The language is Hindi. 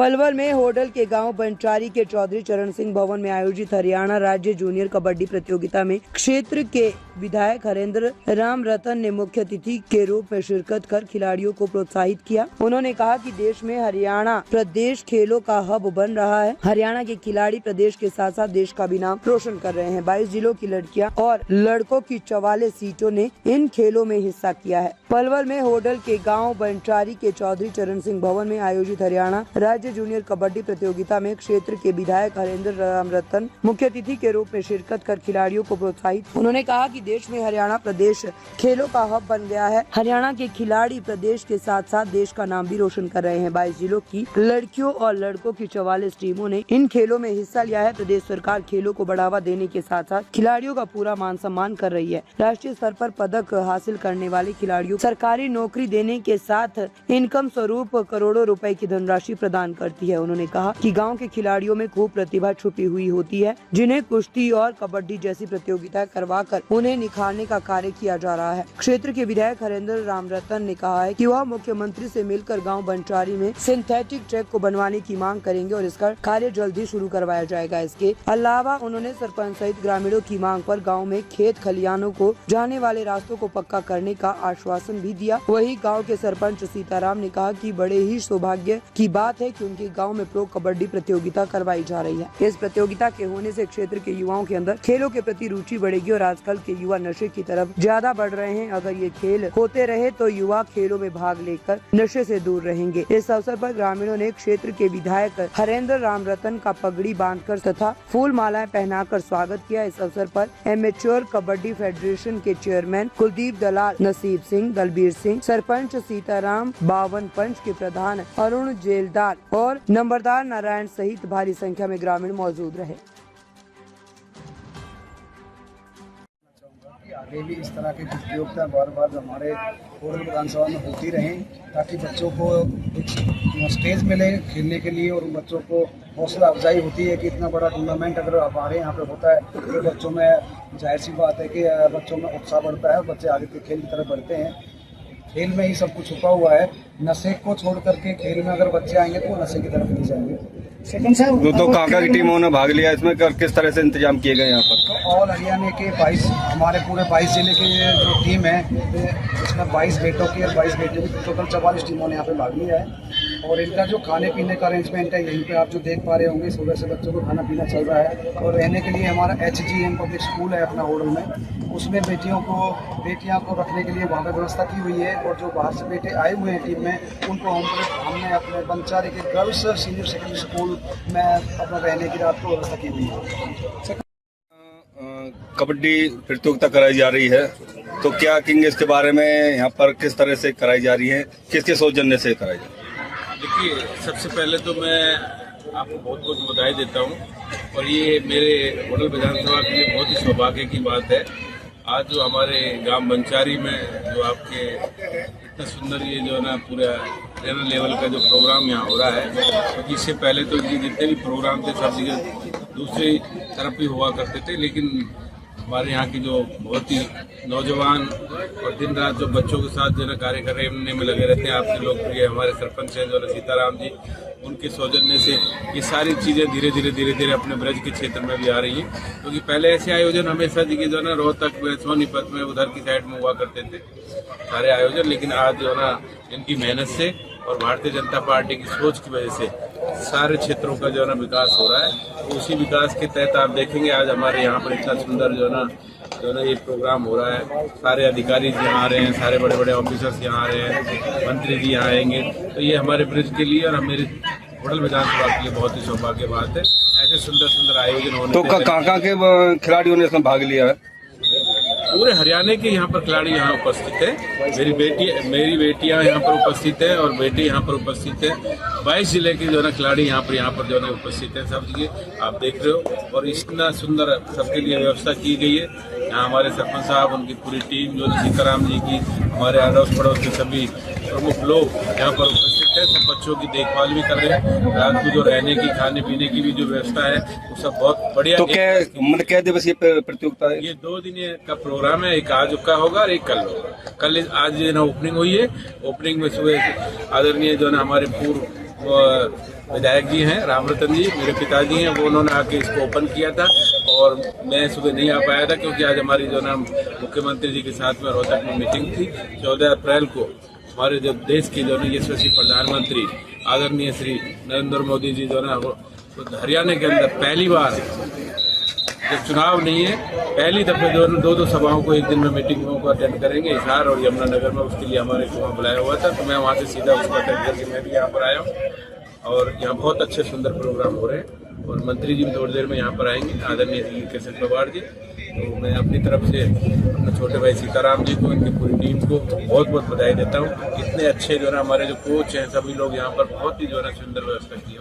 पलवल में होडल के गांव बनचारी के चौधरी चरण सिंह भवन में आयोजित हरियाणा राज्य जूनियर कबड्डी प्रतियोगिता में क्षेत्र के विधायक हरेंद्र राम रतन ने मुख्य अतिथि के रूप में शिरकत कर खिलाड़ियों को प्रोत्साहित किया। उन्होंने कहा कि देश में हरियाणा प्रदेश खेलों का हब बन रहा है। हरियाणा के खिलाड़ी प्रदेश के साथ साथ देश का भी नाम रोशन कर रहे हैं। 22 जिलों की लड़कियां और लड़कों की 44 सीटों ने इन खेलों में हिस्सा किया है। पलवल में होडल के गाँव बनचारी के चौधरी चरण सिंह भवन में आयोजित हरियाणा राज्य जूनियर कबड्डी प्रतियोगिता में क्षेत्र के विधायक हरेंद्र राम रतन मुख्य अतिथि के रूप में शिरकत कर खिलाड़ियों को प्रोत्साहित। उन्होंने कहा कि देश में हरियाणा प्रदेश खेलों का हब बन गया है। हरियाणा के खिलाड़ी प्रदेश के साथ साथ देश का नाम भी रोशन कर रहे हैं। 22 जिलों की लड़कियों और लड़कों की 44 टीमों ने इन खेलों में हिस्सा लिया है। प्रदेश सरकार खेलों को बढ़ावा देने के साथ साथ खिलाड़ियों का पूरा मान सम्मान कर रही है। राष्ट्रीय स्तर पर पदक हासिल करने वाले खिलाड़ियों सरकारी नौकरी देने के साथ इनकम स्वरूप करोड़ों रुपए की धनराशि प्रदान करती है। उन्होंने कहा कि गांव के खिलाड़ियों में खूब प्रतिभा छुपी हुई होती है, जिन्हें कुश्ती और कबड्डी जैसी प्रतियोगिताएं करवाकर उन्हें निखारने का कार्य किया जा रहा है। क्षेत्र के विधायक हरेंद्र राम रतन ने कहा है कि वह मुख्यमंत्री से मिलकर गांव बनचारी में सिंथेटिक ट्रैक को बनवाने की मांग करेंगे और इसका कार्य जल्द ही शुरू करवाया जाएगा। इसके अलावा उन्होंने सरपंच सहित ग्रामीणों की मांग पर गाँव में खेत खलियानों को जाने वाले रास्तों को पक्का करने का आश्वासन भी दिया। वही गाँव के सरपंच सीताराम ने कहा कि बड़े ही सौभाग्य की बात है कि उनके गांव में प्रो कबड्डी प्रतियोगिता करवाई जा रही है। इस प्रतियोगिता के होने से क्षेत्र के युवाओं के अंदर खेलों के प्रति रुचि बढ़ेगी और आजकल के युवा नशे की तरफ ज्यादा बढ़ रहे हैं। अगर ये खेल होते रहे तो युवा खेलों में भाग लेकर नशे से दूर रहेंगे। इस अवसर पर ग्रामीणों ने क्षेत्र के विधायक हरेंद्र राम रतन का पगड़ी बांधकर तथा फूल मालाएं पहनाकर स्वागत किया। इस अवसर पर एमेच्योर कबड्डी फेडरेशन के चेयरमैन कुलदीप दलाल, नसीब सिंह, दलबीर सिंह, सरपंच सीताराम, 52 पंच के प्रधान अरुण जेलदार और नंबरदार नारायण सहित भारी संख्या में ग्रामीण मौजूद रहे। आगे भी इस तरह की प्रतियोगिता बार बार हमारे होडल विधानसभा में होती रहें, ताकि बच्चों को एक स्टेज मिले खेलने के लिए और बच्चों को हौसला अफजाई होती है कि इतना बड़ा टूर्नामेंट अगर हमारे यहाँ पे होता है तो बच्चों में जाहिर सी बात है कि बच्चों में उत्साह बढ़ता है, बच्चे आगे के खेल की तरफ बढ़ते हैं। खेल में ही सब कुछ छुपा हुआ है। नशे को छोड़ करके खेल में अगर बच्चे आएंगे तो वो नशे की तरफ नहीं जाएंगे। सेकंड साहब, तो कहाँ की टीमों ने भाग लिया इसमें, किस तरह से इंतजाम किए गए यहाँ पर? तो ऑल हरियाणा के 22 हमारे पूरे 22 जिले की जो टीम है इसमें 22 बेटों की और 22 बेटियों की टोटल 44 टीमों ने यहाँ पे भाग लिया है। और इनका जो खाने पीने का अरेंजमेंट है यहीं पे आप जो देख पा रहे होंगे, सुबह से बच्चों को खाना पीना चल रहा है। और रहने के लिए हमारा HGM पब्लिक स्कूल है अपना होडल में, उसमें बेटियां को रखने के लिए वहाँ पर व्यवस्था की हुई है। और जो बाहर से बेटे आए हुए हैं टीम में उनको हमने अपने बनचारी के गर्ल्स सीनियर सेकेंडरी स्कूल में अपना रहने की रात को व्यवस्था की हुई है। कबड्डी प्रतियोगिता कराई जा रही है, तो क्या कहेंगे इसके बारे में? यहाँ पर किस तरह से कराई जा रही है, किसके सौजन्य से कराई जा रही है? देखिए, सबसे पहले तो मैं आपको बहुत बहुत बधाई देता हूँ और ये मेरे होडल विधानसभा के लिए बहुत ही सौभाग्य की बात है। आज जो हमारे गांव बनचारी में जो आपके इतना सुंदर ये जो है ना पूरा नेशनल लेवल का जो प्रोग्राम यहाँ हो रहा है, क्योंकि इससे पहले तो ये जितने भी प्रोग्राम थे सब जगह दूसरी तरफ भी हुआ करते थे, लेकिन हमारे यहाँ की जो बहुत ही नौजवान और दिन रात जो बच्चों के साथ जो है कार्य करने में लगे रहते हैं, आपके लोकप्रिय हमारे सरपंच हैं जो है सीताराम जी, उनके सौजन्य से ये सारी चीज़ें धीरे धीरे अपने ब्रज के क्षेत्र में भी आ रही हैं। क्योंकि पहले ऐसे आयोजन हमेशा जी जो है ना रोहतक में, सोनीपत में, उधर की साइड में हुआ करते थे सारे आयोजन, लेकिन आज जो है ना इनकी मेहनत से और भारतीय जनता पार्टी की सोच की वजह से सारे क्षेत्रों का जो है ना विकास हो रहा है। तो उसी विकास के तहत आप देखेंगे आज हमारे यहाँ पर इतना सुंदर जो है ना ये प्रोग्राम हो रहा है। सारे अधिकारी यहाँ आ रहे हैं, सारे बड़े बड़े ऑफिसर्स यहाँ आ रहे हैं, मंत्री जी यहाँ आएंगे। तो ये हमारे ब्रिज के लिए और मेरे होडल विधानसभा के लिए बहुत ही सौभाग्य बात है। ऐसे सुंदर आयोजन होने तो कहाँ के खिलाड़ियों ने इसमें भाग लिया है? पूरे हरियाणा के यहाँ पर खिलाड़ी यहाँ उपस्थित है। मेरी बेटियाँ यहाँ पर उपस्थित है और बेटे यहाँ पर उपस्थित है। 22 जिले के जो है ना खिलाड़ी यहाँ पर जो है उपस्थित है। सब जगह आप देख रहे हो और इतना सुंदर सबके लिए व्यवस्था की गई है। यहाँ हमारे सरपंच साहब, उनकी पूरी टीम जो सीताराम जी की, हमारे अड़ोस पड़ोस के सभी प्रमुख लोग यहाँ पर उपस्थित है। सब बच्चों की देखभाल भी कर रहे हैं। रात को जो रहने की, खाने पीने की भी जो व्यवस्था है वो सब बहुत बढ़िया। तो क्या दिवसीय प्रतियोगिता है? ये 2 दिन का प्रोग्राम है। एक आज का होगा और एक कल होगा। कल आज जो है ना ओपनिंग हुई है। ओपनिंग में सुबह आदरणीय जो है ना हमारे पूर्व विधायक जी हैं, रामरतन जी मेरे पिताजी हैं, वो उन्होंने आके इसको ओपन किया था और मैं सुबह नहीं आ पाया था क्योंकि आज हमारी जो ना मुख्यमंत्री जी के साथ में रोहतक में मीटिंग थी। 14 अप्रैल को हमारे जो देश के जो ना यशस्वी प्रधानमंत्री आदरणीय श्री नरेंद्र मोदी जी जो ना हरियाणा के अंदर पहली बार जब चुनाव नहीं है, पहली दफे दो सभाओं को एक दिन में मीटिंगों को अटेंड करेंगे हिसार और यमुनानगर में। उसके लिए हमारे को वहाँ बुलाया हुआ था, तो मैं वहाँ से सीधा उसको अटेंड करके मैं भी यहाँ पर आया हूँ और यहाँ बहुत अच्छे सुंदर प्रोग्राम हो रहे हैं और मंत्री जी भी थोड़ी देर में यहाँ पर आएंगे, आदरणीय श्री केशव पवार जी। तो मैं अपनी तरफ से अपने छोटे भाई सीताराम जी को, इनकी पूरी टीम को बहुत बहुत बधाई देता हूँ। इतने अच्छे जो है हमारे जो कोच हैं सभी लोग यहाँ पर बहुत ही जो है सुंदर व्यवस्था की है।